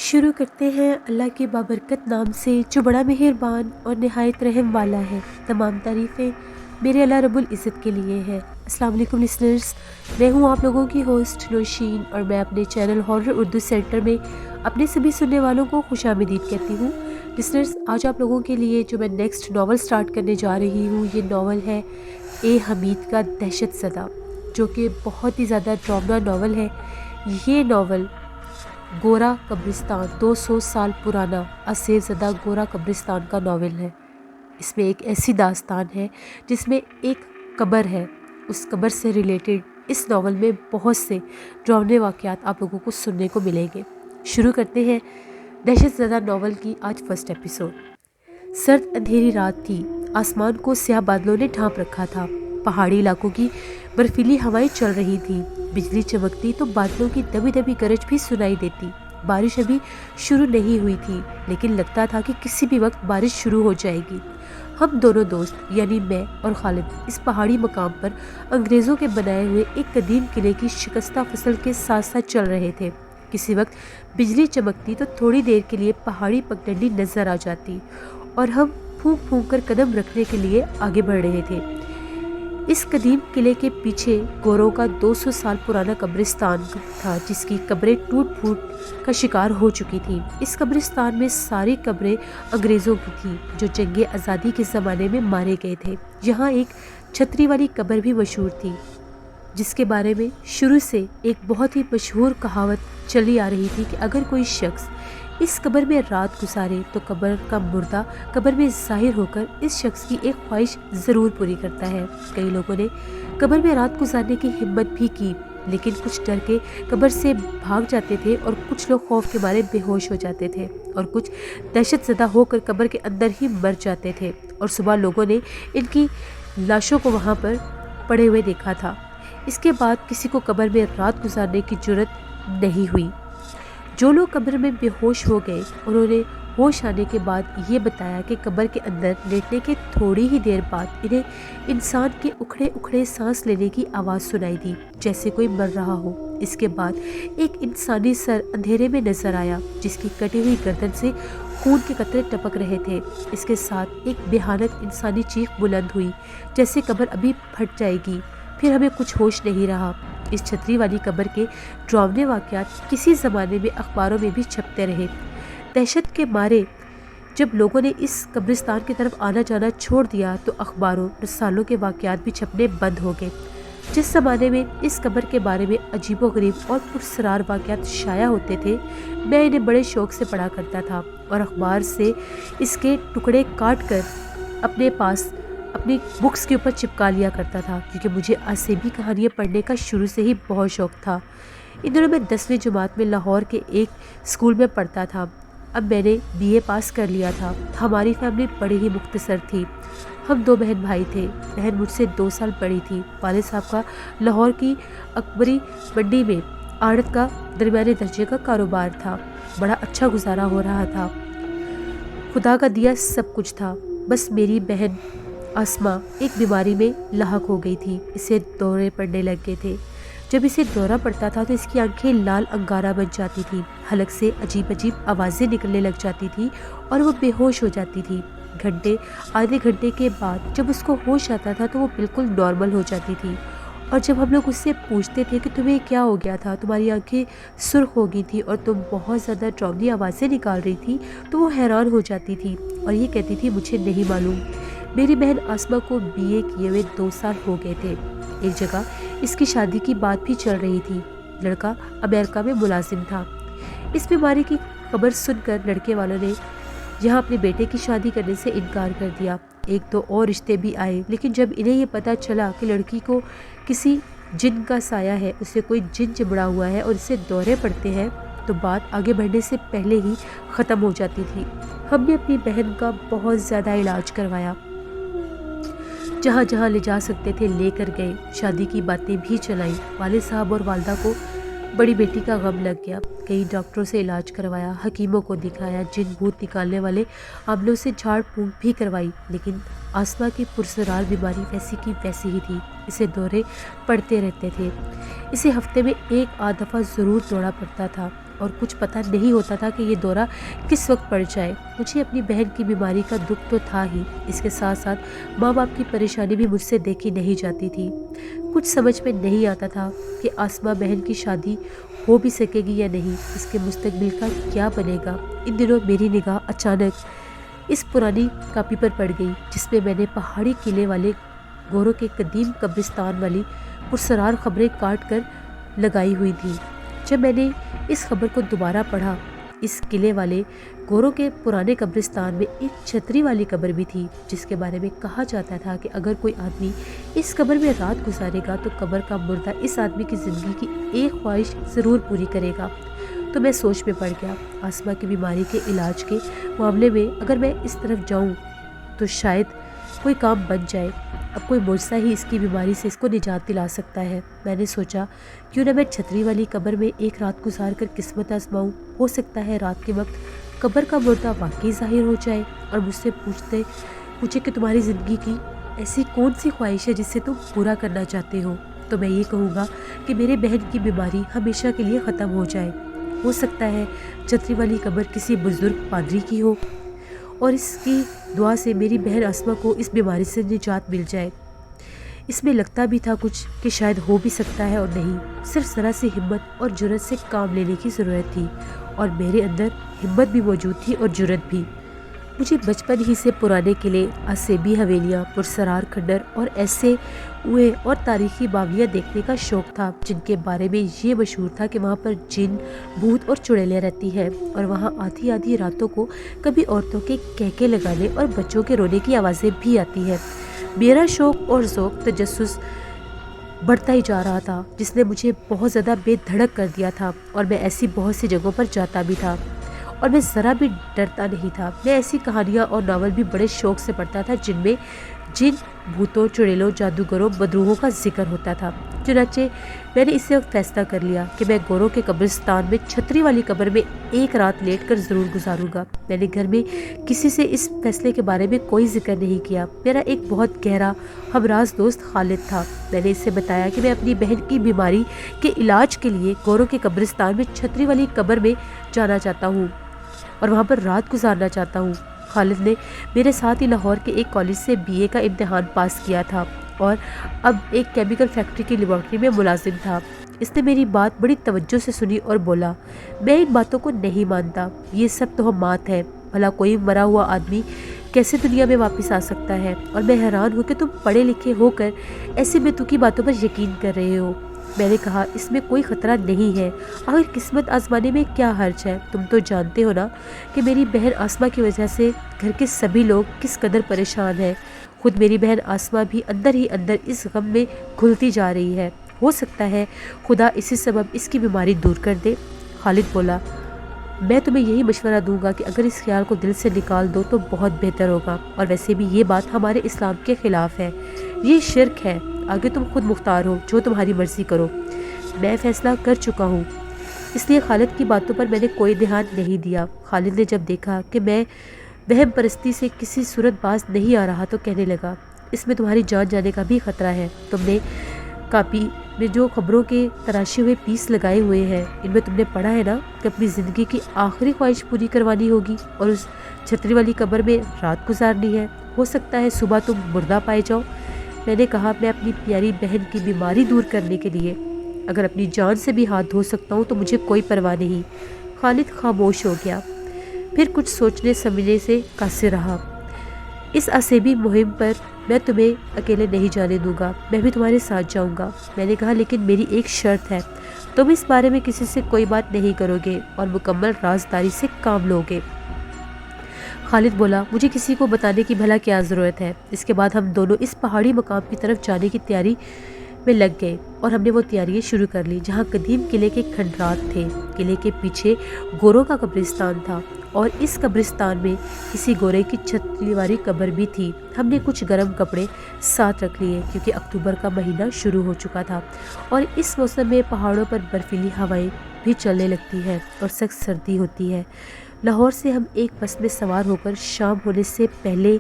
شروع کرتے ہیں اللہ کے بابرکت نام سے جو بڑا مہربان اور نہایت رحم والا ہے۔ تمام تعریفیں میرے اللہ رب العزت کے لیے ہیں۔ السلام علیکم لسنرز، میں ہوں آپ لوگوں کی ہوسٹ نوشین، اور میں اپنے چینل ہارر اردو سینٹر میں اپنے سبھی سننے والوں کو خوش آمدید کہتی ہوں۔ لسنرز، آج آپ لوگوں کے لیے جو میں نیکسٹ ناول سٹارٹ کرنے جا رہی ہوں، یہ ناول ہے اے حمید کا دہشت زدہ، جو کہ بہت ہی زیادہ ڈرامنا ناول ہے۔ یہ ناول گورا قبرستان 200 سال پرانا اسیر زدہ گورا قبرستان کا ناول ہے۔ اس میں ایک ایسی داستان ہے جس میں ایک قبر ہے، اس قبر سے ریلیٹڈ اس ناول میں بہت سے ڈراؤنے واقعات آپ لوگوں کو سننے کو ملیں گے۔ شروع کرتے ہیں دہشت زدہ ناول کی آج فرسٹ ایپیسوڈ۔ سرد اندھیری رات تھی، آسمان کو سیاہ بادلوں نے ڈھانپ رکھا تھا، پہاڑی علاقوں کی برفیلی ہوائیں چل رہی تھیں، بجلی چمکتی تو بادلوں کی دبی دبی گرج بھی سنائی دیتی۔ بارش ابھی شروع نہیں ہوئی تھی، لیکن لگتا تھا کہ کسی بھی وقت بارش شروع ہو جائے گی۔ ہم دونوں دوست یعنی میں اور خالد اس پہاڑی مقام پر انگریزوں کے بنائے ہوئے ایک قدیم قلعے کی شکستہ فصل کے ساتھ ساتھ چل رہے تھے۔ کسی وقت بجلی چمکتی تو تھوڑی دیر کے لیے پہاڑی پگڈنڈی نظر آ جاتی اور ہم پھونک پھونک کر قدم رکھنے کے لیے آگے بڑھ رہے تھے۔ اس قدیم قلعے کے پیچھے گوروں کا 200 سال پرانا قبرستان تھا، جس کی قبریں ٹوٹ پھوٹ کا شکار ہو چکی تھیں۔ اس قبرستان میں ساری قبریں انگریزوں کی تھیں جو جنگ آزادی کے زمانے میں مارے گئے تھے۔ یہاں ایک چھتری والی قبر بھی مشہور تھی، جس کے بارے میں شروع سے ایک بہت ہی مشہور کہاوت چلی آ رہی تھی کہ اگر کوئی شخص اس قبر میں رات گزارے تو قبر کا مردہ قبر میں ظاہر ہو کر اس شخص کی ایک خواہش ضرور پوری کرتا ہے۔ کئی لوگوں نے قبر میں رات گزارنے کی ہمت بھی کی، لیکن کچھ ڈر کے قبر سے بھاگ جاتے تھے اور کچھ لوگ خوف کے مارے بے ہوش ہو جاتے تھے اور کچھ دہشت زدہ ہو کر قبر کے اندر ہی مر جاتے تھے، اور صبح لوگوں نے ان کی لاشوں کو وہاں پر پڑے ہوئے دیکھا تھا۔ اس کے بعد کسی کو قبر میں رات گزارنے کی جرأت نہیں ہوئی۔ جو لوگ قبر میں بے ہوش ہو گئے، انہوں نے ہوش آنے کے بعد یہ بتایا کہ قبر کے اندر لیٹنے کے تھوڑی ہی دیر بعد انہیں انسان کے اکھڑے اکھڑے سانس لینے کی آواز سنائی دی، جیسے کوئی مر رہا ہو۔ اس کے بعد ایک انسانی سر اندھیرے میں نظر آیا، جس کی کٹی ہوئی گردن سے خون کے قطرے ٹپک رہے تھے۔ اس کے ساتھ ایک بھیانک انسانی چیخ بلند ہوئی، جیسے قبر ابھی پھٹ جائے گی۔ پھر ہمیں کچھ ہوش نہیں رہا۔ اس چھتری والی قبر کے ڈراؤنے واقعات کسی زمانے میں اخباروں میں بھی چھپتے رہے۔ دہشت کے مارے جب لوگوں نے اس قبرستان کی طرف آنا جانا چھوڑ دیا تو اخباروں رسالوں کے واقعات بھی چھپنے بند ہو گئے۔ جس زمانے میں اس قبر کے بارے میں عجیب و غریب اور پراسرار واقعات شائع ہوتے تھے، میں انہیں بڑے شوق سے پڑھا کرتا تھا اور اخبار سے اس کے ٹکڑے کاٹ کر اپنے پاس اپنی بکس کے اوپر چپکا لیا کرتا تھا، کیونکہ مجھے اسیبی کہانیاں پڑھنے کا شروع سے ہی بہت شوق تھا۔ ان دنوں میں 10ویں جماعت میں لاہور کے ایک اسکول میں پڑھتا تھا۔ اب میں نے BA پاس کر لیا تھا۔ ہماری فیملی بڑی ہی مختصر تھی۔ ہم 2 بہن بھائی تھے۔ بہن مجھ سے 2 سال بڑی تھی۔ والد صاحب کا لاہور کی اکبری منڈی میں آڑت کا درمیانے درجے کا کاروبار تھا۔ بڑا اچھا گزارا ہو رہا تھا۔ خدا کا دیا سب کچھ تھا۔ بس میری بہن آسما ایک بیماری میں لاحق ہو گئی تھی۔ اسے دورے پڑنے لگ گئے تھے۔ جب اسے دورہ پڑتا تھا تو اس کی آنکھیں لال انگارہ بن جاتی تھی، حلق سے عجیب عجیب آوازیں نکلنے لگ جاتی تھی اور وہ بے ہوش ہو جاتی تھی۔ آدھے گھنٹے کے بعد جب اس کو ہوش آتا تھا تو وہ بالکل نارمل ہو جاتی تھی، اور جب ہم لوگ اس سے پوچھتے تھے کہ تمہیں کیا ہو گیا تھا، تمہاری آنکھیں سرخ ہو گئی تھی اور تم بہت زیادہ ڈراؤنی آوازیں نکال رہی تھی، تو وہ حیران ہو جاتی تھی اور یہ کہتی تھی مجھے نہیں معلوم۔ میری بہن آسما کو BA کیے ہوئے 2 سال ہو گئے تھے۔ ایک جگہ اس کی شادی کی بات بھی چل رہی تھی۔ لڑکا امریکہ میں ملازم تھا۔ اس بیماری کی خبر سن کر لڑکے والوں نے یہاں اپنے بیٹے کی شادی کرنے سے انکار کر دیا۔ 1-2 اور رشتے بھی آئے، لیکن جب انہیں یہ پتہ چلا کہ لڑکی کو کسی جن کا سایہ ہے، اسے کوئی جن چمڑا ہوا ہے اور اسے دورے پڑتے ہیں، تو بات آگے بڑھنے سے پہلے ہی ختم ہو جاتی تھی۔ ہم نے اپنی بہن کا بہت زیادہ علاج کروایا، جہاں جہاں لے جا سکتے تھے لے کر گئے، شادی کی باتیں بھی چلائیں۔ والد صاحب اور والدہ کو بڑی بیٹی کا غم لگ گیا۔ کئی ڈاکٹروں سے علاج کروایا، حکیموں کو دکھایا، جن بھوت نکالنے والے عاملوں سے جھاڑ پھونک بھی کروائی، لیکن آسما کی پراسرار بیماری ویسی کی ویسی ہی تھی۔ اسے دورے پڑتے رہتے تھے۔ اسے ہفتے میں 1 آدھ دفعہ ضرور دوڑا پڑتا تھا۔ اور کچھ پتہ نہیں ہوتا تھا کہ یہ دورہ کس وقت پڑ جائے۔ مجھے اپنی بہن کی بیماری کا دکھ تو تھا ہی، اس کے ساتھ ساتھ ماں باپ کی پریشانی بھی مجھ سے دیکھی نہیں جاتی تھی۔ کچھ سمجھ میں نہیں آتا تھا کہ آسمہ بہن کی شادی ہو بھی سکے گی یا نہیں، اس کے مستقبل کا کیا بنے گا۔ ان دنوں میری نگاہ اچانک اس پرانی کاپی پر پڑ گئی جس میں میں نے پہاڑی قلعے والے گوروں کے قدیم قبرستان والی پرسرار خبریں کاٹ کر لگائی ہوئی تھی۔ جب میں نے اس خبر کو دوبارہ پڑھا، اس قلعے والے گوروں کے پرانے قبرستان میں ایک چھتری والی قبر بھی تھی جس کے بارے میں کہا جاتا تھا کہ اگر کوئی آدمی اس قبر میں رات گزارے گا تو قبر کا مردہ اس آدمی کی زندگی کی ایک خواہش ضرور پوری کرے گا۔ تو میں سوچ میں پڑ گیا، آسمہ کی بیماری کے علاج کے معاملے میں اگر میں اس طرف جاؤں تو شاید کوئی کام بن جائے، اب کوئی معجزہ ہی اس کی بیماری سے اس کو نجات دلا سکتا ہے۔ میں نے سوچا کیوں نہ میں چھتری والی قبر میں ایک رات گزار کر قسمت آزماؤں، ہو سکتا ہے رات کے وقت قبر کا مردہ واقعی ظاہر ہو جائے اور مجھ سے پوچھے کہ تمہاری زندگی کی ایسی کون سی خواہش ہے جسے تم پورا کرنا چاہتے ہو، تو میں یہ کہوں گا کہ میرے بہن کی بیماری ہمیشہ کے لیے ختم ہو جائے۔ ہو سکتا ہے چھتری والی قبر کسی بزرگ پادری کی ہو اور اس کی دعا سے میری بہن آسمہ کو اس بیماری سے نجات مل جائے۔ اس میں لگتا بھی تھا کچھ کہ شاید ہو بھی سکتا ہے اور نہیں، صرف ذرا سی ہمت اور جرت سے کام لینے کی ضرورت تھی، اور میرے اندر ہمت بھی موجود تھی اور جرت بھی۔ مجھے بچپن ہی سے پرانے قلعے، آسیبی حویلیاں، پرسرار کھنڈر اور ایسے کنویں اور تاریخی باولیاں دیکھنے کا شوق تھا جن کے بارے میں یہ مشہور تھا کہ وہاں پر جن، بھوت اور چڑیلیں رہتی ہیں، اور وہاں آدھی آدھی راتوں کو کبھی عورتوں کے کہکے لگانے اور بچوں کے رونے کی آوازیں بھی آتی ہیں۔ میرا شوق اور ذوق تجسس بڑھتا ہی جا رہا تھا جس نے مجھے بہت زیادہ بے دھڑک کر دیا تھا، اور میں ایسی بہت سی جگہوں پر جاتا بھی تھا اور میں ذرا بھی ڈرتا نہیں تھا۔ میں ایسی کہانیاں اور ناول بھی بڑے شوق سے پڑھتا تھا جن میں جن، بھوتوں، چڑیلوں، جادوگروں، بدروحوں کا ذکر ہوتا تھا۔ چنانچہ میں نے اس وقت فیصلہ کر لیا کہ میں گوروں کے قبرستان میں چھتری والی قبر میں ایک رات لیٹ کر ضرور گزاروں گا۔ میں نے گھر میں کسی سے اس فیصلے کے بارے میں کوئی ذکر نہیں کیا۔ میرا ایک بہت گہرا ہمراز دوست خالد تھا۔ میں نے اس سے بتایا کہ میں اپنی بہن کی بیماری کے علاج کے لیے گوروں کے قبرستان میں چھتری والی قبر میں جانا چاہتا ہوں اور وہاں پر رات گزارنا چاہتا ہوں۔ خالد نے میرے ساتھ ہی لاہور کے ایک کالج سے BA کا امتحان پاس کیا تھا اور اب ایک کیمیکل فیکٹری کی لیبارٹری میں ملازم تھا۔ اس نے میری بات بڑی توجہ سے سنی اور بولا، میں ان باتوں کو نہیں مانتا، یہ سب توہمات ہے، بھلا کوئی مرا ہوا آدمی کیسے دنیا میں واپس آ سکتا ہے، اور میں حیران ہوں کہ تم پڑھے لکھے ہو کر ایسی بیتوکی باتوں پر یقین کر رہے ہو۔ میں نے کہا، اس میں کوئی خطرہ نہیں ہے، آخر قسمت آزمانے میں کیا حرج ہے، تم تو جانتے ہو نا کہ میری بہن آسمہ کی وجہ سے گھر کے سبھی لوگ کس قدر پریشان ہیں، خود میری بہن آسمہ بھی اندر ہی اندر اس غم میں گھلتی جا رہی ہے، ہو سکتا ہے خدا اسی سبب اس کی بیماری دور کر دے۔ خالد بولا، میں تمہیں یہی مشورہ دوں گا کہ اگر اس خیال کو دل سے نکال دو تو بہت بہتر ہوگا، اور ویسے بھی یہ بات ہمارے اسلام کے خلاف ہے، یہ شرک ہے، آگے تم خود مختار ہو، جو تمہاری مرضی کرو۔ میں فیصلہ کر چکا ہوں، اس لیے خالد کی باتوں پر میں نے کوئی دھیان نہیں دیا۔ خالد نے جب دیکھا کہ میں وہم پرستی سے کسی صورت باز نہیں آ رہا تو کہنے لگا، اس میں تمہاری جان جانے کا بھی خطرہ ہے، تم نے کاپی میں جو خبروں کے تراشے ہوئے پیس لگائے ہوئے ہیں، ان میں تم نے پڑھا ہے نا کہ اپنی زندگی کی آخری خواہش پوری کروانی ہوگی اور اس چھتری والی قبر میں رات گزارنی ہے، ہو سکتا ہے صبح تم مردہ پائے جاؤ۔ میں نے کہا، میں اپنی پیاری بہن کی بیماری دور کرنے کے لیے اگر اپنی جان سے بھی ہاتھ دھو سکتا ہوں تو مجھے کوئی پرواہ نہیں۔ خالد خاموش ہو گیا، پھر کچھ سوچنے سمجھنے سے قاصر رہا۔ اس آسیبی مہم پر میں تمہیں اکیلے نہیں جانے دوں گا، میں بھی تمہارے ساتھ جاؤں گا۔ میں نے کہا، لیکن میری ایک شرط ہے، تم اس بارے میں کسی سے کوئی بات نہیں کرو گے اور مکمل رازداری سے کام لو گے۔ خالد بولا، مجھے کسی کو بتانے کی بھلا کیا ضرورت ہے۔ اس کے بعد ہم دونوں اس پہاڑی مقام کی طرف جانے کی تیاری میں لگ گئے اور ہم نے وہ تیاریاں شروع کر لی جہاں قدیم قلعے کے کھنڈرات تھے۔ قلعے کے پیچھے گوروں کا قبرستان تھا اور اس قبرستان میں کسی گورے کی چھتری والی قبر بھی تھی۔ ہم نے کچھ گرم کپڑے ساتھ رکھ لیے کیونکہ اکتوبر کا مہینہ شروع ہو چکا تھا اور اس موسم میں پہاڑوں پر برفیلی ہوائیں بھی چلنے لگتی ہیں اور سخت سردی ہوتی ہے۔ لاہور سے ہم ایک بس میں سوار ہو کر شام ہونے سے پہلے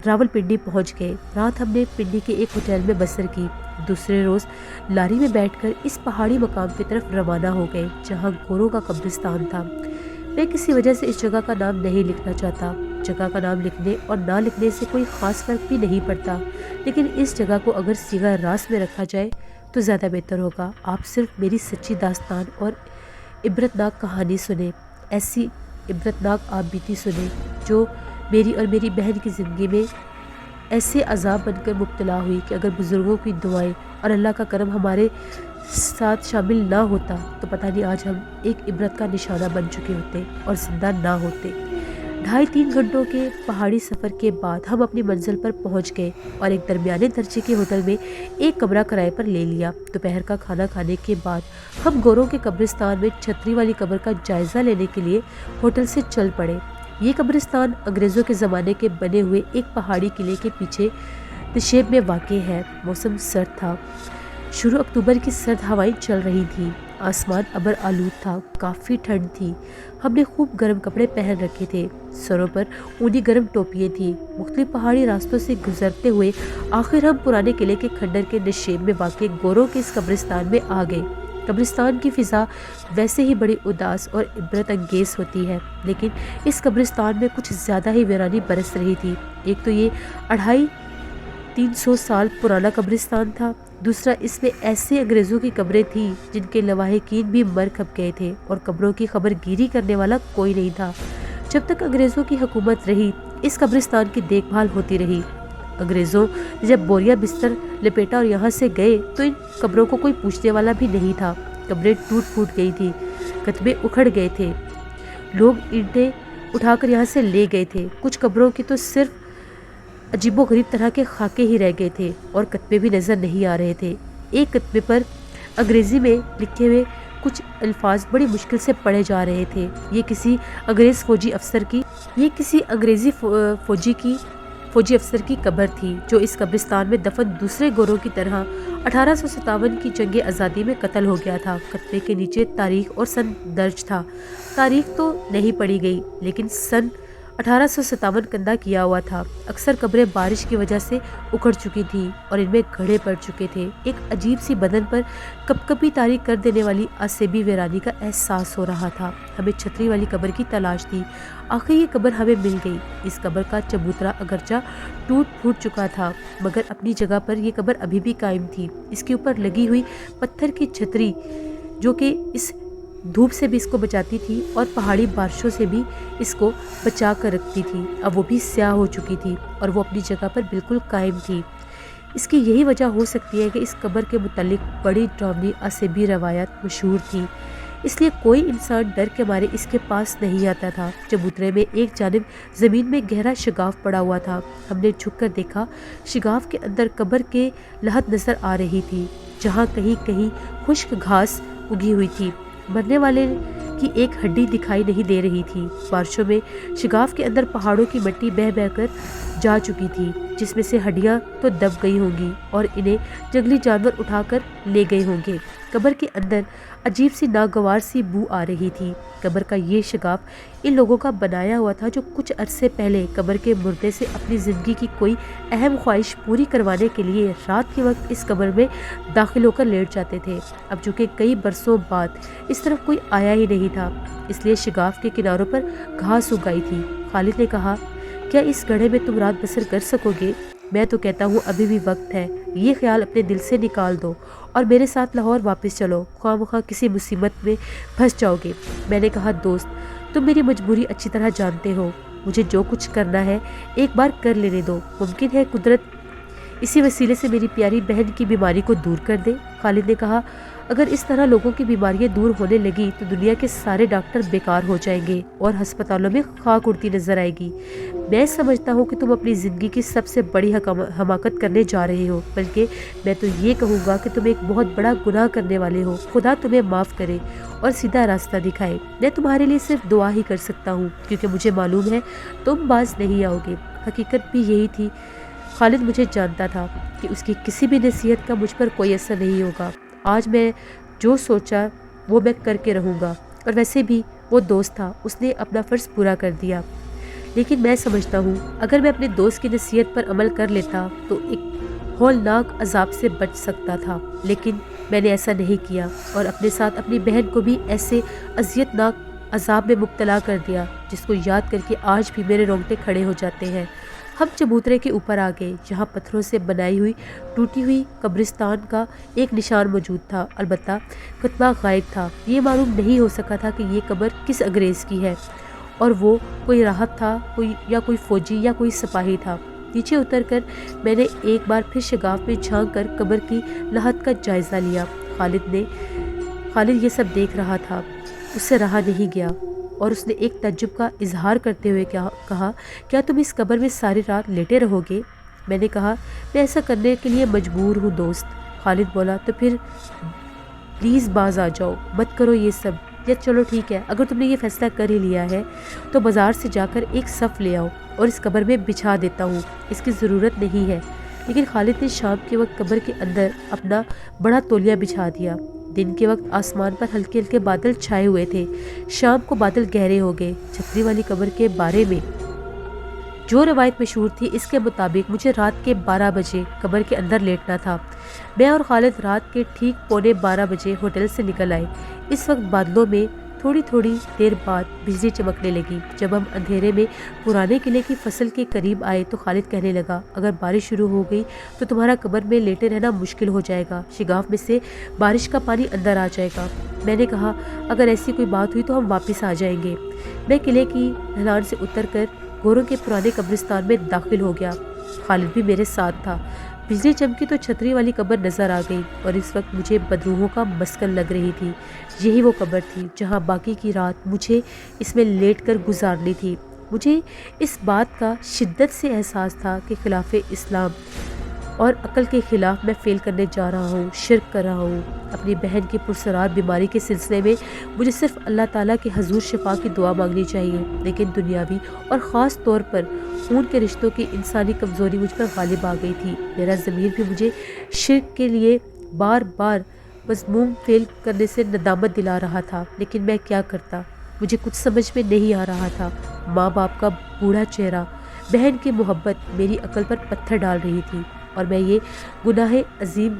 راولپنڈی پہنچ گئے۔ رات ہم نے پنڈی کے ایک ہوٹل میں بسر کی۔ دوسرے روز لاری میں بیٹھ کر اس پہاڑی مقام کی طرف روانہ ہو گئے جہاں گوروں کا قبرستان تھا۔ میں کسی وجہ سے اس جگہ کا نام نہیں لکھنا چاہتا۔ جگہ کا نام لکھنے اور نہ لکھنے سے کوئی خاص فرق بھی نہیں پڑتا، لیکن اس جگہ کو اگر صیغہ راست میں رکھا جائے تو زیادہ بہتر ہوگا۔ آپ صرف میری سچی داستان اور عبرتناک کہانی سنیں، ایسی عبرتناک آپ بیتی سنیں جو میری اور میری بہن کی زندگی میں ایسے عذاب بن کر مبتلا ہوئی کہ اگر بزرگوں کی دعائیں اور اللہ کا کرم ہمارے ساتھ شامل نہ ہوتا تو پتہ نہیں آج ہم ایک عبرت کا نشانہ بن چکے ہوتے اور زندہ نہ ہوتے۔ 2.5-3 گھنٹوں کے پہاڑی سفر کے بعد ہم اپنی منزل پر پہنچ گئے اور ایک درمیانے درجے کے ہوٹل میں ایک کمرہ کرائے پر لے لیا۔ دوپہر کا کھانا کھانے کے بعد ہم گوروں کے قبرستان میں چھتری والی قبر کا جائزہ لینے کے لیے ہوٹل سے چل پڑے۔ یہ قبرستان انگریزوں کے زمانے کے بنے ہوئے ایک پہاڑی قلعے کے پیچھے نشیب میں واقع ہے۔ موسم سرد تھا، شروع اکتوبر کی سرد ہوائیں چل رہی تھیں، آسمان ابر آلود تھا، کافی ٹھنڈ تھی۔ ہم نے خوب گرم کپڑے پہن رکھے تھے، سروں پر اونی گرم ٹوپیاں تھیں۔ مختلف پہاڑی راستوں سے گزرتے ہوئے آخر ہم پرانے قلعے کے کھنڈر کے نشیب میں واقع گوروں کے اس قبرستان میں آ گئے۔ قبرستان کی فضا ویسے ہی بڑی اداس اور عبرت انگیز ہوتی ہے، لیکن اس قبرستان میں کچھ زیادہ ہی ویرانی برس رہی تھی۔ ایک تو یہ 250-300 سال پرانا قبرستان تھا، دوسرا اس میں ایسے انگریزوں کی قبریں تھیں جن کے لواحقین بھی مر کھپ گئے تھے اور قبروں کی خبر گیری کرنے والا کوئی نہیں تھا۔ جب تک انگریزوں کی حکومت رہی اس قبرستان کی دیکھ بھال ہوتی رہی۔ انگریزوں نے جب بوریا بستر لپیٹا اور یہاں سے گئے تو ان قبروں کو کوئی پوچھنے والا بھی نہیں تھا۔ قبریں ٹوٹ پھوٹ گئی تھی، کتبے اکھڑ گئے تھے، لوگ اینٹیں اٹھا کر یہاں سے لے گئے تھے۔ کچھ قبروں کی تو صرف عجیب و غریب طرح کے خاکے ہی رہ گئے تھے اور کتبے بھی نظر نہیں آ رہے تھے۔ ایک کتبے پر انگریزی میں لکھے ہوئے کچھ الفاظ بڑی مشکل سے پڑھے جا رہے تھے۔ یہ کسی انگریزی فوجی افسر کی قبر تھی جو اس قبرستان میں دفن دوسرے گوروں کی طرح 1857 کی جنگ آزادی میں قتل ہو گیا تھا۔ کتبے کے نیچے تاریخ اور سن درج تھا۔ تاریخ تو نہیں پڑھی گئی لیکن سن 1857 کندہ کیا ہوا تھا۔ اکثر قبریں بارش کی وجہ سے اکھڑ چکی تھیں اور ان میں گھڑے پڑ چکے تھے۔ ایک عجیب سی بدن پر کپ کپی طاری کر دینے والی آسیبی ویرانی کا احساس ہو رہا تھا۔ ہمیں چھتری والی قبر کی تلاش تھی۔ آخر یہ قبر ہمیں مل گئی۔ اس قبر کا چبوترا اگرچہ ٹوٹ پھوٹ چکا تھا مگر اپنی جگہ پر یہ قبر ابھی بھی قائم تھی۔ اس کے اوپر لگی ہوئی پتھر کی چھتری جو کہ اس دھوپ سے بھی اس کو بچاتی تھی اور پہاڑی بارشوں سے بھی اس کو بچا کر رکھتی تھی، اب وہ بھی سیاہ ہو چکی تھی اور وہ اپنی جگہ پر بالکل قائم تھی۔ اس کی یہی وجہ ہو سکتی ہے کہ اس قبر کے متعلق بڑی ڈراؤنی آسیبی روایات مشہور تھی، اس لیے کوئی انسان ڈر کے مارے اس کے پاس نہیں آتا تھا۔ چبوترے میں ایک جانب زمین میں گہرا شگاف پڑا ہوا تھا۔ ہم نے جھک کر دیکھا، شگاف کے اندر قبر کے لحد نظر آ رہی تھی جہاں کہیں کہیں خشک گھاس اگی ہوئی تھی۔ مرنے والے کی ایک ہڈی دکھائی نہیں دے رہی تھی۔ بارشوں میں شگاف کے اندر پہاڑوں کی مٹی بہہ بہہ کر جا چکی تھی جس میں سے ہڈیاں تو دب گئی ہوں گی اور انہیں جنگلی جانور اٹھا کر لے گئے ہوں گے۔ قبر کے اندر عجیب سی ناگوار سی بو آ رہی تھی۔ قبر کا یہ شگاف ان لوگوں کا بنایا ہوا تھا جو کچھ عرصے پہلے قبر کے مردے سے اپنی زندگی کی کوئی اہم خواہش پوری کروانے کے لیے رات کے وقت اس قبر میں داخل ہو کر لیٹ جاتے تھے۔ اب چونکہ کئی برسوں بعد اس طرف کوئی آیا ہی نہیں تھا اس لیے شگاف کے کناروں پر گھاس اگائی تھی۔ خالد نے کہا، کیا اس گڑھے میں تم رات بسر کر سکو گے؟ میں تو کہتا ہوں ابھی بھی وقت ہے، یہ خیال اپنے دل سے نکال دو اور میرے ساتھ لاہور واپس چلو، خواہ مخواہ کسی مصیبت میں پھنس جاؤ گے۔ میں نے کہا، دوست تم میری مجبوری اچھی طرح جانتے ہو، مجھے جو کچھ کرنا ہے ایک بار کر لینے دو، ممکن ہے قدرت اسی وسیلے سے میری پیاری بہن کی بیماری کو دور کر دے۔ خالد نے کہا، اگر اس طرح لوگوں کی بیماریاں دور ہونے لگی تو دنیا کے سارے ڈاکٹر بیکار ہو جائیں گے اور ہسپتالوں میں خاک اڑتی نظر آئے گی۔ میں سمجھتا ہوں کہ تم اپنی زندگی کی سب سے بڑی حماقت کرنے جا رہے ہو، بلکہ میں تو یہ کہوں گا کہ تم ایک بہت بڑا گناہ کرنے والے ہو۔ خدا تمہیں معاف کرے اور سیدھا راستہ دکھائے۔ میں تمہارے لیے صرف دعا ہی کر سکتا ہوں کیونکہ مجھے معلوم ہے تم باز نہیں آؤ گے۔ حقیقت بھی یہی تھی، خالد مجھے جانتا تھا کہ اس کی کسی بھی نصیحت کا مجھ پر کوئی اثر نہیں ہوگا۔ آج میں جو سوچا وہ میں کر کے رہوں گا، اور ویسے بھی وہ دوست تھا، اس نے اپنا فرض پورا کر دیا۔ لیکن میں سمجھتا ہوں اگر میں اپنے دوست کی نصیحت پر عمل کر لیتا تو ایک ہولناک عذاب سے بچ سکتا تھا، لیکن میں نے ایسا نہیں کیا اور اپنے ساتھ اپنی بہن کو بھی ایسے اذیت ناک عذاب میں مبتلا کر دیا جس کو یاد کر کے آج بھی میرے رونگٹے کھڑے ہو جاتے ہیں۔ ہم چبوترے کے اوپر آ گئے جہاں پتھروں سے بنائی ہوئی ٹوٹی ہوئی قبرستان کا ایک نشان موجود تھا، البتہ کتبہ غائب تھا۔ یہ معلوم نہیں ہو سکا تھا کہ یہ قبر کس انگریز کی ہے اور وہ کوئی راہب تھا یا کوئی فوجی یا کوئی سپاہی تھا۔ نیچے اتر کر میں نے ایک بار پھر شگاف میں جھانک کر قبر کی لحد کا جائزہ لیا۔ خالد یہ سب دیکھ رہا تھا، اس سے رہا نہیں گیا اور اس نے ایک تعجب کا اظہار کرتے ہوئے کہا، کیا تم اس قبر میں ساری رات لیٹے رہو گے؟ میں نے کہا، میں ایسا کرنے کے لیے مجبور ہوں دوست۔ خالد بولا، تو پھر پلیز باز آ جاؤ، مت کرو یہ سب۔ یا چلو ٹھیک ہے، اگر تم نے یہ فیصلہ کر ہی لیا ہے تو بازار سے جا کر ایک صف لے آؤ اور اس قبر میں بچھا دیتا ہوں، اس کی ضرورت نہیں ہے۔ لیکن خالد نے شام کے وقت قبر کے اندر اپنا بڑا تولیہ بچھا دیا۔ دن کے وقت آسمان پر ہلکے ہلکے بادل چھائے ہوئے تھے، شام کو بادل گہرے ہو گئے۔ چھتری والی قبر کے بارے میں جو روایت مشہور تھی اس کے مطابق مجھے رات کے 12 بجے قبر کے اندر لیٹنا تھا۔ میں اور خالد رات کے ٹھیک 11:45 بجے ہوٹل سے نکل آئے۔ اس وقت بادلوں میں تھوڑی دیر بعد بجلی چمکنے لگی۔ جب ہم اندھیرے میں پرانے قلعے کی فصل کے قریب آئے تو خالد کہنے لگا، اگر بارش شروع ہو گئی تو تمہارا قبر میں لیٹے رہنا مشکل ہو جائے گا، شگاف میں سے بارش کا پانی اندر آ جائے گا۔ میں نے کہا، اگر ایسی کوئی بات ہوئی تو ہم واپس آ جائیں گے۔ میں قلعے کی ڈھلان سے اتر کر گوروں کے پرانے قبرستان میں داخل ہو گیا۔ خالد بھی میرے ساتھ تھا۔ بجلی چمکی تو چھتری والی قبر نظر آ گئی اور اس وقت مجھے بدروحوں کا مسکن لگ رہی تھی۔ یہی وہ قبر تھی جہاں باقی کی رات مجھے اس میں لیٹ کر گزارنی تھی۔ مجھے اس بات کا شدت سے احساس تھا کہ خلاف اسلام اور عقل کے خلاف میں فیل کرنے جا رہا ہوں، شرک کر رہا ہوں۔ اپنی بہن کی پرسرار بیماری کے سلسلے میں مجھے صرف اللہ تعالیٰ کے حضور شفا کی دعا مانگنی چاہیے، لیکن دنیاوی اور خاص طور پر خون کے رشتوں کی انسانی کمزوری مجھ پر غالب آ گئی تھی۔ میرا ضمیر بھی مجھے شرک کے لیے بار بار مذموم فعل کرنے سے ندامت دلا رہا تھا، لیکن میں کیا کرتا؟ مجھے کچھ سمجھ میں نہیں آ رہا تھا۔ ماں باپ کا بوڑھا چہرہ، بہن کی محبت میری عقل پر پتھر ڈال رہی تھی اور میں یہ گناہ عظیم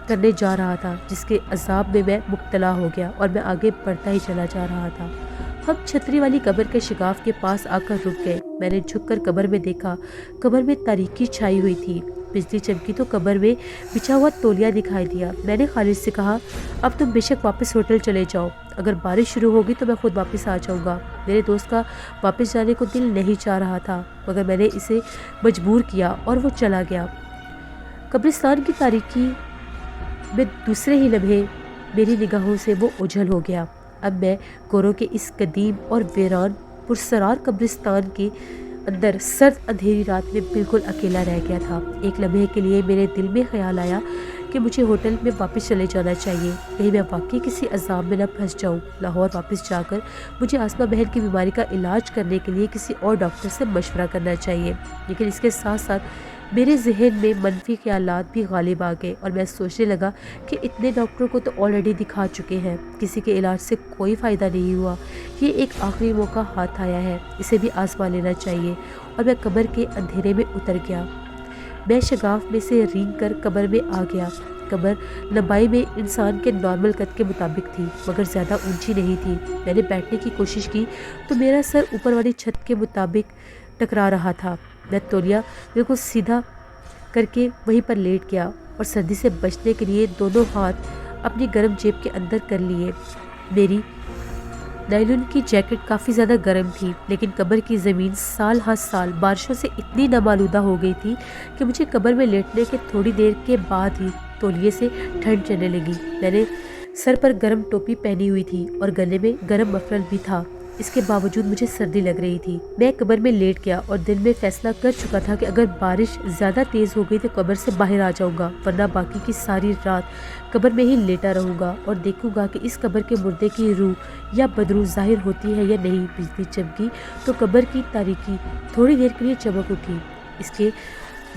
کرنے جا رہا تھا جس کے عذاب میں مبتلا ہو گیا اور میں آگے بڑھتا ہی چلا جا رہا تھا۔ ہم چھتری والی قبر کے شگاف کے پاس آ کر رک گئے۔ میں نے جھک کر قبر میں دیکھا۔ قبر میں تاریکی چھائی ہوئی تھی۔ بجلی چمکی تو قبر میں بچھا ہوا تولیہ دکھائی دیا۔ میں نے خالد سے کہا، اب تم بے شک واپس ہوٹل چلے جاؤ، اگر بارش شروع ہوگی تو میں خود واپس آ جاؤں گا۔ میرے دوست کا واپس جانے کو دل نہیں چاہ رہا تھا مگر میں نے اسے مجبور کیا اور وہ چلا گیا۔ قبرستان کی تاریکی میں دوسرے ہی لمحے میری نگاہوں سے وہ اوجھل ہو گیا۔ اب میں گوروں کے اس قدیم اور ویران پرسرار قبرستان کے اندر سرد اندھیری رات میں بالکل اکیلا رہ گیا تھا۔ ایک لمحے کے لیے میرے دل میں خیال آیا کہ مجھے ہوٹل میں واپس چلے جانا چاہیے، کہیں میں واقعی کسی عذاب میں نہ پھنس جاؤں۔ لاہور واپس جا کر مجھے آسمہ بہن کی بیماری کا علاج کرنے کے لیے کسی اور ڈاکٹر سے مشورہ کرنا چاہیے، لیکن اس کے ساتھ ساتھ میرے ذہن میں منفی خیالات بھی غالب آ گئے اور میں سوچنے لگا کہ اتنے ڈاکٹروں کو تو آلریڈی دکھا چکے ہیں، کسی کے علاج سے کوئی فائدہ نہیں ہوا۔ یہ ایک آخری موقع ہاتھ آیا ہے، اسے بھی آزما لینا چاہیے اور میں قبر کے اندھیرے میں اتر گیا۔ میں شگاف میں سے رینگ کر قبر میں آ گیا۔ قبر لمبائی میں انسان کے نارمل قد کے مطابق تھی مگر زیادہ اونچی نہیں تھی۔ میں نے بیٹھنے کی کوشش کی تو میرا سر اوپر والی چھت کے مطابق ٹکرا رہا تھا۔ میں تولیہ بالکل سیدھا کر کے وہیں پر لیٹ گیا اور سردی سے بچنے کے لیے دونوں ہاتھ اپنی گرم جیب کے اندر کر لیے۔ میری نائلون کی جیکٹ کافی زیادہ گرم تھی لیکن قبر کی زمین سال ہر سال بارشوں سے اتنی نمالودہ ہو گئی تھی کہ مجھے قبر میں لیٹنے کے تھوڑی دیر کے بعد ہی تولیے سے ٹھنڈ چڑھنے لگی۔ میں نے سر پر گرم ٹوپی پہنی ہوئی تھی اور گلے میں گرم مفلر بھی تھا، اس کے باوجود مجھے سردی لگ رہی تھی۔ میں قبر میں لیٹ گیا اور دل میں فیصلہ کر چکا تھا کہ اگر بارش زیادہ تیز ہو گئی تو قبر سے باہر آ جاؤں گا، ورنہ باقی کی ساری رات قبر میں ہی لیٹا رہوں گا اور دیکھوں گا کہ اس قبر کے مردے کی روح یا بدروح ظاہر ہوتی ہے یا نہیں۔ بجلی چمکی تو قبر کی تاریکی تھوڑی دیر کے لیے چمک اٹھی، اس کے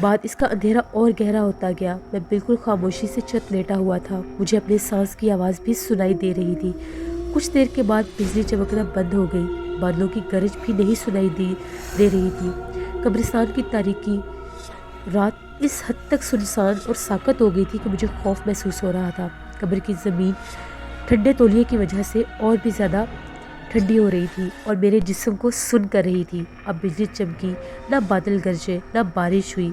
بعد اس کا اندھیرا اور گہرا ہوتا گیا۔ میں بالکل خاموشی سے چت لیٹا ہوا تھا، مجھے اپنے سانس کی آواز بھی سنائی دے رہی تھی۔ کچھ دیر کے بعد بجلی چمکنا بند ہو گئی۔ بادلوں کی گرج بھی نہیں سنائی دے رہی تھی۔ قبرستان کی تاریکی رات اس حد تک سنسان اور ساکت ہو گئی تھی کہ مجھے خوف محسوس ہو رہا تھا۔ قبر کی زمین ٹھنڈے تولیے کی وجہ سے اور بھی زیادہ ٹھنڈی ہو رہی تھی اور میرے جسم کو سن کر رہی تھی۔ اب بجلی چمکی، نہ بادل گرجے، نہ بارش ہوئی۔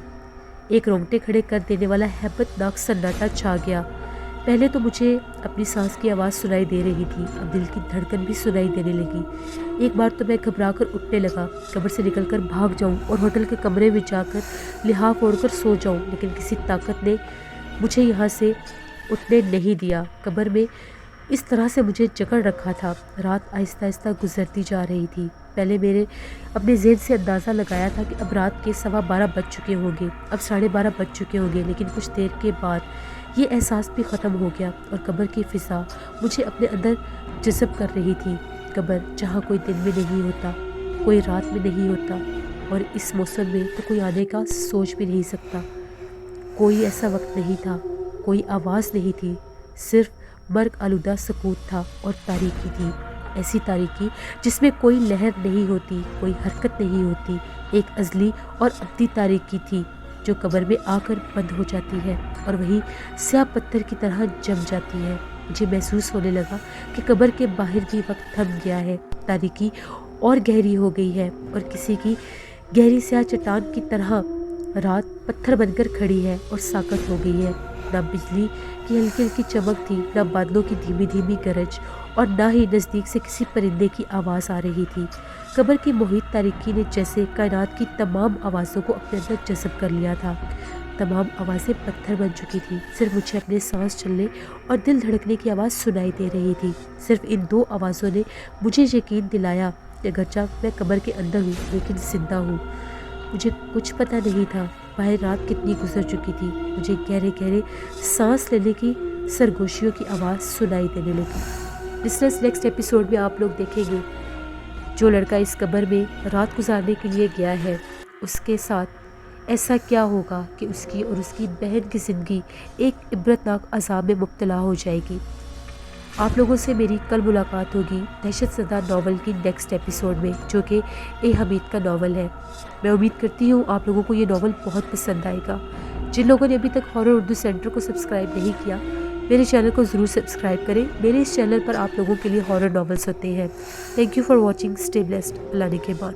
ایک رونگٹے کھڑے کر دینے والا ہیبت ناک سناٹا چھا گیا۔ پہلے تو مجھے اپنی سانس کی آواز سنائی دے رہی تھی، اب دل کی دھڑکن بھی سنائی دینے لگی۔ ایک بار تو میں گھبرا کر اٹھنے لگا، قبر سے نکل کر بھاگ جاؤں اور ہوٹل کے کمرے میں جا کر لحاف اوڑھ کر سو جاؤں، لیکن کسی طاقت نے مجھے یہاں سے اٹھنے نہیں دیا۔ قبر میں اس طرح سے مجھے جکڑ رکھا تھا۔ رات آہستہ آہستہ گزرتی جا رہی تھی۔ پہلے میرے اپنے ذہن سے اندازہ لگایا تھا کہ اب رات کے 12:15 بج چکے ہوں گے، اب 12:30 بج چکے ہوں گے، لیکن کچھ دیر کے بعد یہ احساس بھی ختم ہو گیا اور قبر کی فضا مجھے اپنے اندر جذب کر رہی تھی۔ قبر جہاں کوئی دن میں نہیں ہوتا، کوئی رات میں نہیں ہوتا، اور اس موسم میں تو کوئی آنے کا سوچ بھی نہیں سکتا۔ کوئی ایسا وقت نہیں تھا، کوئی آواز نہیں تھی، صرف مرگ آلودہ سکوت تھا اور تاریکی تھی، ایسی تاریکی جس میں کوئی لہر نہیں ہوتی، کوئی حرکت نہیں ہوتی، ایک ازلی اور ابدی تاریکی تھی جو قبر میں آ کر بند ہو جاتی ہے اور وہی سیاہ پتھر کی طرح جم جاتی ہے۔ مجھے محسوس ہونے لگا کہ قبر کے باہر بھی وقت تھم گیا ہے، تاریکی اور گہری ہو گئی ہے اور کسی کی گہری سیاہ چٹان کی طرح رات پتھر بن کر کھڑی ہے اور ساکت ہو گئی ہے۔ نہ بجلی کی ہلکی ہلکی چمک تھی، نہ بادلوں کی دھیمی دھیمی گرج، اور نہ ہی نزدیک سے کسی پرندے کی آواز آ رہی تھی۔ قبر کی محیط تاریکی نے جیسے کائنات کی تمام آوازوں کو اپنے اندر جذب کر لیا تھا۔ تمام آوازیں پتھر بن چکی تھی، صرف مجھے اپنے سانس چلنے اور دل دھڑکنے کی آواز سنائی دے رہی تھی۔ صرف ان دو آوازوں نے مجھے یقین دلایا کہ اگرچہ میں قبر کے اندر ہوں لیکن زندہ ہوں۔ مجھے کچھ پتہ نہیں تھا باہر رات کتنی گزر چکی تھی۔ مجھے گہرے گہرے سانس لینے کی سرگوشیوں کی آواز سنائی دینے لگی۔ لسنرز، نیکسٹ ایپیسوڈ میں آپ لوگ دیکھیں گے جو لڑکا اس قبر میں رات گزارنے کے لیے گیا ہے، اس کے ساتھ ایسا کیا ہوگا کہ اس کی اور اس کی بہن کی زندگی ایک عبرتناک عذاب میں مبتلا ہو جائے گی۔ آپ لوگوں سے میری کل ملاقات ہوگی دہشت زدہ ناول کی نیکسٹ ایپیسوڈ میں، جو کہ اے حمید کا ناول ہے۔ میں امید کرتی ہوں آپ لوگوں کو یہ ناول بہت پسند آئے گا۔ جن لوگوں نے ابھی تک ہارر اردو سینٹر کو سبسکرائب نہیں کیا، میرے چینل کو ضرور سبسکرائب کریں۔ میرے اس چینل پر آپ لوگوں کے لیے ہارر ناولز ہوتے ہیں۔ Thank you for watching, stay blessed, اللہ نگہبان۔